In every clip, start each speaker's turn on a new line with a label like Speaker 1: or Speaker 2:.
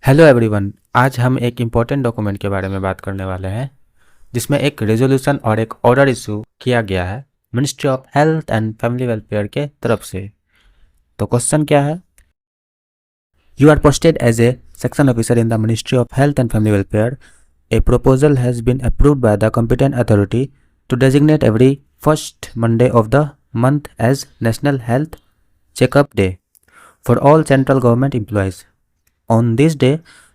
Speaker 1: Hello everyone. आज हम एक इम्पोर्टेंट डॉक्यूमेंट के बारे में बात करने वाले हैं जिसमें एक रेजोल्यूशन और एक ऑर्डर इशू किया गया है ministry of health and family welfare के तरफ से। तो क्वेश्चन क्या है? You are posted as a section officer in the ministry of health and family welfare. A proposal has been approved by the competent authority to designate every first Monday of the month as National Health Checkup Day for all central government employees. On this day,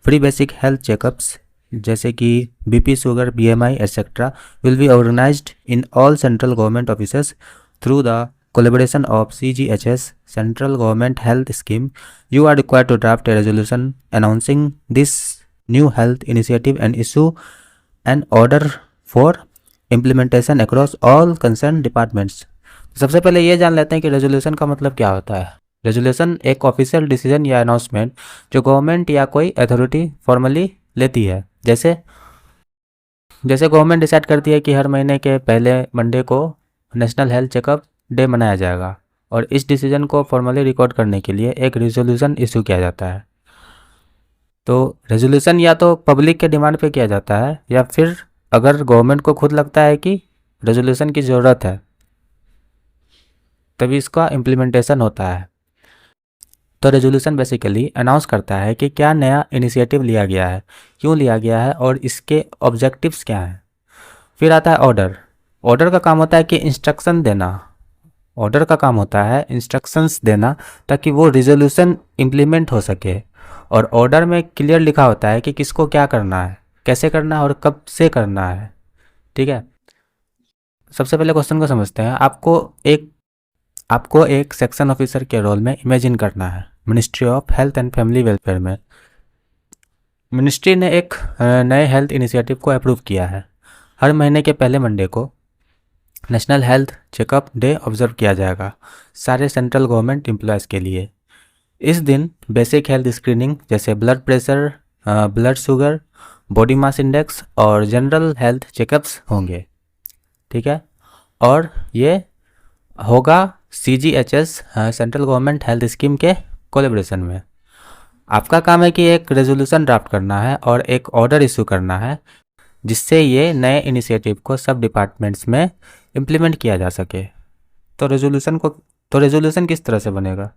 Speaker 1: free basic health checkups जैसे कि BP, sugar, BMI, etc. will be organized in all central government offices through the collaboration of CGHS, Central Government Health Scheme. You are required to draft a resolution announcing this new health initiative and issue an order for implementation across all concerned departments. सबसे पहले ये जान लेते हैं कि resolution का मतलब क्या होता है। रेजोल्यूशन एक ऑफिशियल डिसीजन या अनाउंसमेंट जो गवर्नमेंट या कोई अथॉरिटी फॉर्मली लेती है। जैसे गवर्नमेंट डिसाइड करती है कि हर महीने के पहले मंडे को नेशनल हेल्थ चेकअप डे मनाया जाएगा और इस डिसीजन को फॉर्मली रिकॉर्ड करने के लिए एक रेजोल्यूशन इशू किया जाता है। तो रेजोल्यूशन या तो पब्लिक के डिमांड पे किया जाता है या फिर अगर गवर्नमेंट को खुद लगता है कि रेजोल्यूशन की ज़रूरत है तभी इसका इम्प्लीमेंटेशन होता है। तो रेजोल्यूशन बेसिकली अनाउंस करता है कि क्या नया इनिशिएटिव लिया गया है, क्यों लिया गया है और इसके ऑब्जेक्टिव्स क्या हैं। फिर आता है ऑर्डर। ऑर्डर का काम होता है कि इंस्ट्रक्शन देना। ऑर्डर का काम होता है इंस्ट्रक्शंस देना ताकि वो रेजोल्यूशन इम्प्लीमेंट हो सके। और ऑर्डर में क्लियर लिखा होता है कि किसको क्या करना है, कैसे करना है और कब से करना है। ठीक है, सबसे पहले क्वेश्चन को समझते हैं। आपको एक सेक्शन ऑफिसर के रोल में इमेजिन करना है ministry of health and family welfare में। मिनिस्ट्री ने एक नए हेल्थ इनिशिएटिव को अप्रूव किया है। हर महीने के पहले मंडे को national health checkup day observe किया जाएगा सारे सेंट्रल गवर्नमेंट एम्प्लॉयज़ के लिए। इस दिन बेसिक हेल्थ स्क्रीनिंग जैसे blood pressure, blood sugar, body mass index और जनरल हेल्थ चेकअप्स होंगे। ठीक है, और ये होगा CGHS central government health scheme के कोलैबोरेशन में। आपका काम है कि एक रेजोल्यूशन ड्राफ्ट करना है और एक ऑर्डर इशू करना है जिससे ये नए इनिशिएटिव को सब डिपार्टमेंट्स में इम्प्लीमेंट किया जा सके। तो रेजोल्यूशन किस तरह से बनेगा?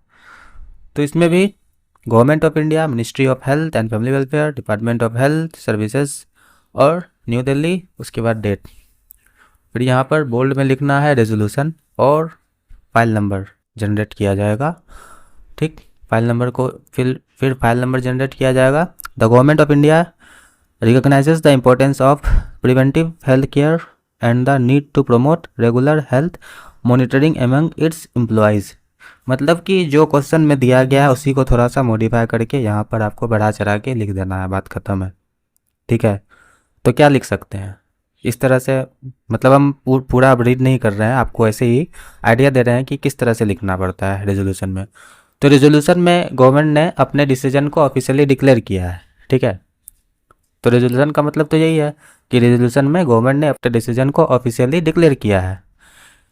Speaker 1: तो इसमें भी government of India, ministry of health and family welfare, department of health services और न्यू दिल्ली, उसके बाद डेट। फिर यहाँ पर बोल्ड में लिखना है रेजोल्यूशन और फाइल नंबर जनरेट किया जाएगा। ठीक, फाइल नंबर को फिर फाइल नंबर जनरेट किया जाएगा। The government of India recognises the importance of preventive health care and the need to promote regular health monitoring among its employees. मतलब कि जो क्वेश्चन में दिया गया है उसी को थोड़ा सा मॉडिफाई करके यहाँ पर आपको बढ़ा चढ़ा के लिख देना है, बात ख़त्म है। ठीक है, तो क्या लिख सकते हैं इस तरह से, मतलब हम पूरा रीड नहीं कर रहे हैं, आपको ऐसे ही आइडिया दे रहे हैं कि किस तरह से लिखना पड़ता है रेजोल्यूशन में। तो रेजोल्यूशन में गवर्नमेंट ने अपने डिसीजन को ऑफिशियली डिक्लेयर किया है। ठीक है, तो रेजोल्यूशन का मतलब तो यही है कि रेजोल्यूशन में गवर्नमेंट ने अपने डिसीजन को ऑफिशियली डिक्लेयर किया है।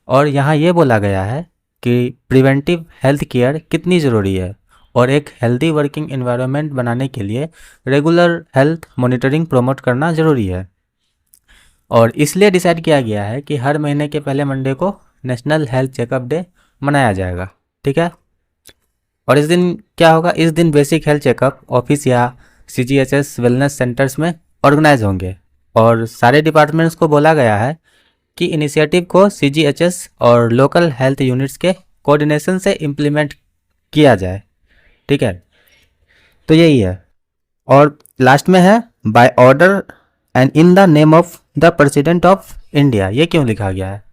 Speaker 1: और यहाँ ये बोला गया है कि प्रिवेंटिव हेल्थ केयर कितनी ज़रूरी है और एक हेल्दी वर्किंग एनवायरनमेंट बनाने के लिए रेगुलर हेल्थ मॉनिटरिंग प्रमोट करना ज़रूरी है। और इसलिए डिसाइड किया गया है कि हर महीने के पहले मंडे को नेशनल हेल्थ चेकअप डे मनाया जाएगा। ठीक है, और इस दिन क्या होगा? इस दिन बेसिक हेल्थ चेकअप ऑफिस या CGHS वेलनेस सेंटर्स में ऑर्गेनाइज होंगे और सारे डिपार्टमेंट्स को बोला गया है कि इनिशिएटिव को CGHS और लोकल हेल्थ यूनिट्स के कोऑर्डिनेशन से इम्प्लीमेंट किया जाए। ठीक है, तो यही है। और लास्ट में है by order and in the name of the president of India. ये क्यों लिखा गया है,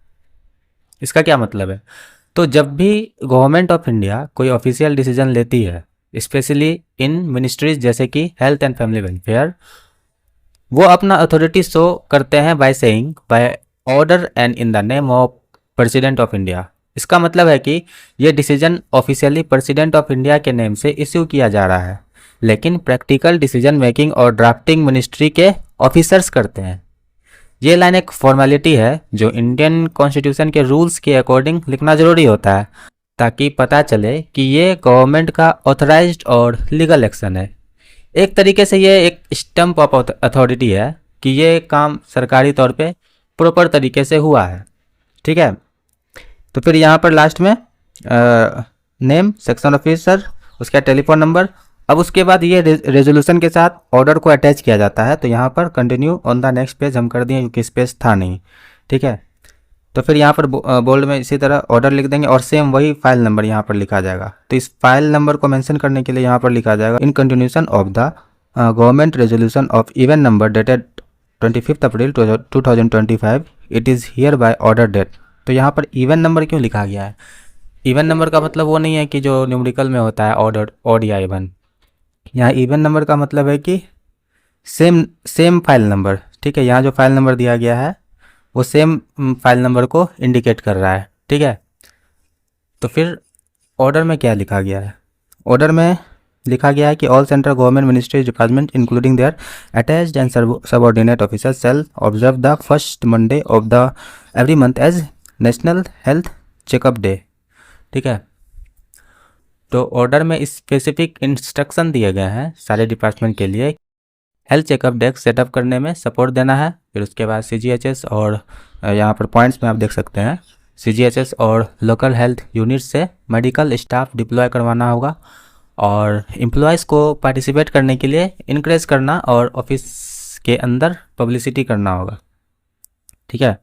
Speaker 1: इसका क्या मतलब है? तो जब भी गवर्नमेंट ऑफ इंडिया कोई ऑफिशियल डिसीजन लेती है, स्पेशली इन मिनिस्ट्रीज जैसे कि हेल्थ एंड फैमिली वेलफेयर, वो अपना अथॉरिटी शो करते हैं by saying by order and in the name of president of India. इसका मतलब है कि ये decision officially president of India के नेम से इश्यू किया जा रहा है, लेकिन प्रैक्टिकल डिसीजन मेकिंग और ड्राफ्टिंग मिनिस्ट्री के ऑफिसर्स करते हैं। ये लाइन एक फॉर्मेलिटी है जो इंडियन कॉन्स्टिट्यूशन के रूल्स के अकॉर्डिंग लिखना ज़रूरी होता है ताकि पता चले कि ये गवर्नमेंट का ऑथराइज्ड और लीगल एक्शन है। एक तरीके से ये एक स्टम्प ऑफ अथॉरिटी है कि ये काम सरकारी तौर पे प्रॉपर तरीके से हुआ है। ठीक है, तो फिर यहाँ पर लास्ट में नेम, सेक्शन ऑफिसर, उसका टेलीफोन नंबर। अब उसके बाद ये रेजोल्यूशन के साथ ऑर्डर को अटैच किया जाता है। तो यहाँ पर continue on the next page हम कर दिए क्योंकि स्पेस था नहीं। ठीक है, तो फिर यहाँ पर बोल्ड में इसी तरह ऑर्डर लिख देंगे और सेम वही फाइल नंबर यहाँ पर लिखा जाएगा। तो इस फाइल नंबर को मेंशन करने के लिए यहाँ पर लिखा जाएगा in continuation of the government resolution of even number dated 25 April 2025 it is here by order date. तो यहाँ पर इवन नंबर क्यों लिखा गया है? इवन नंबर का मतलब वो नहीं है कि जो न्यूमेरिकल में होता है ऑर्डर ऑड या इवन। यहाँ इवन नंबर का मतलब है कि सेम फाइल नंबर। ठीक है, यहाँ जो फाइल नंबर दिया गया है वो सेम फाइल नंबर को इंडिकेट कर रहा है। ठीक है, तो फिर ऑर्डर में क्या लिखा गया है? ऑर्डर में लिखा गया है कि all central government ministries department including their attached and subordinate officers shall observe the first Monday of the every month as national health checkup day. ठीक है, तो ऑर्डर में स्पेसिफिक इंस्ट्रक्शन दिए गए हैं सारे डिपार्टमेंट के लिए हेल्थ चेकअप डेस्क सेटअप करने में सपोर्ट देना है। फिर उसके बाद CGHS और यहाँ पर पॉइंट्स में आप देख सकते हैं CGHS और लोकल हेल्थ यूनिट से मेडिकल स्टाफ डिप्लॉय करवाना होगा और एम्प्लॉयज़ को पार्टिसिपेट करने के लिए इनक्रेज करना और ऑफिस के अंदर पब्लिसिटी करना होगा। ठीक है,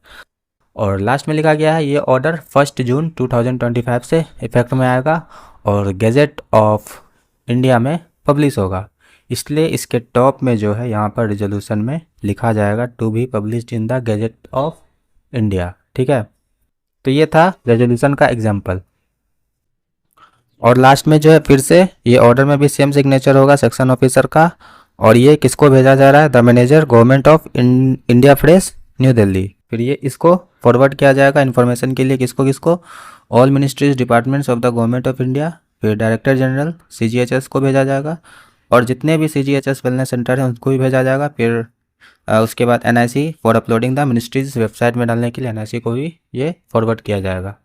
Speaker 1: और लास्ट में लिखा गया है ये ऑर्डर 1 जून 2025 से इफेक्ट में आएगा और गैजेट ऑफ इंडिया में पब्लिश होगा। इसलिए इसके टॉप में जो है यहाँ पर रिजोल्यूशन में लिखा जाएगा to be published in the gazette of India. ठीक है, तो ये था रेजोल्यूशन का एग्जाम्पल। और लास्ट में जो है फिर से ये ऑर्डर में भी सेम सिग्नेचर होगा सेक्शन ऑफिसर का और ये किसको भेजा जा रहा है? The manager government of India press new Delhi. फिर ये इसको फॉरवर्ड किया जाएगा इन्फॉर्मेशन के लिए किसको किसको? All ministries departments of the government of India. फिर डायरेक्टर जनरल CGHS को भेजा जाएगा और जितने भी CGHS वेलनेस सेंटर हैं उनको भी भेजा जाएगा। फिर उसके बाद NIC for uploading the ministries website में डालने के लिए NIC को भी ये फॉरवर्ड किया जाएगा।